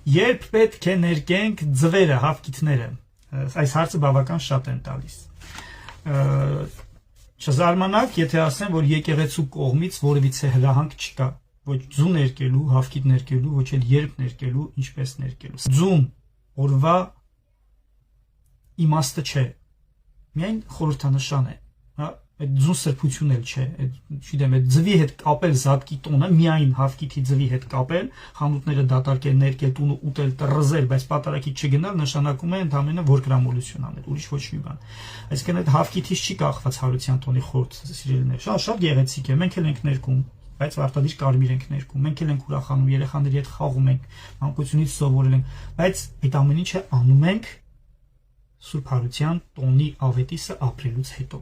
Երբ պետք է ներկենք ձվերը, հավկիթները, այս հարցը բավական շատ են տալիս։ Չզարմանաք, եթե ասեմ, որ եկեղեցու կողմից որևիցե հրահանգ չկա, ոչ ձու ներկելու, հավկիթ ներկելու, ոչ էլ երբ ներկելու, ինչպես ներկելու։ Ձուն օրվա իմաստը չէ, միայն խորհրդանշան է, այդ ձուն սրբություն էլ չէ, չգիտեմ, այդ ձվի հետ կապել զատկի տոնը, միայն հավկիթի ձվի հետ կապել, խանութները դատարկել, ներկել, տունը ուտել, տրզել, բայց պատարակի չգնալ, նշանակում է ընդամենը որկրամոլություն անել, ուրիշ ոչ մի բան։ Այսինքն այդ հավկիթից չի կախված հարության տոնի խորհուրդ, սիրելիներ, շատ գեղեցիկ է, մենք էլ ենք ներկում, բայց վարտադիր կարմիր ենք ներկում, մենք էլ ենք ուրախանում, երեխաների հետ խաղում ենք, մանկությունից սովորել ենք, բայց այդ ամեն ինչը անում ենք Սուրբ Հարության տոնի ավետիսը ապրելուց հետո։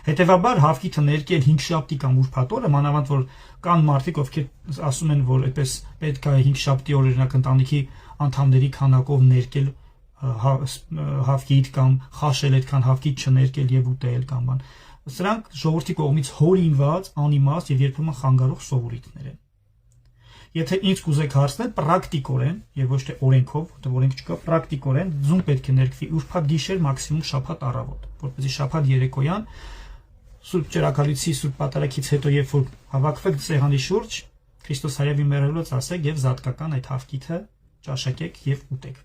Հետևաբար հավկիթը ներկել 5 շաբթի կամ ուրբաթ օրը, մանավանդ որ կան մարդիկ, ովքեր ասում են, որ այդպես պետք է 5 շաբթի օր օրինակ ընտանիքի անդամների քանակով ներկել հավկիթ կամ խաշել այդքան հավկիթ չներկել եւ ուտել կամ բան։ Սրանք ժողովրդի կողմից հորինված, անիմաստ եւ երբեմն խանգարող սովորույթներ են։ Եթե ինձ կուզեք հարցնել, պրակտիկորեն եւ ոչ թե օրենքով, որտեղ օրենք չկա, պրակտիկորեն ձուն պետք է ներկվի ուրբաթ գիշեր, մաքսիմում շաբաթ առավոտ, որպեսզի շաբաթ երեկոյան Սուրբ Ճրագալույցի Սուրբ Պատարագից հետո երբ որ հավաքվեք սեղանի շուրջ, Քրիստոս Հայրավի մեռելուց ասեք եւ զատկական այդ հավկիթը ճաշակեք եւ ուտեք։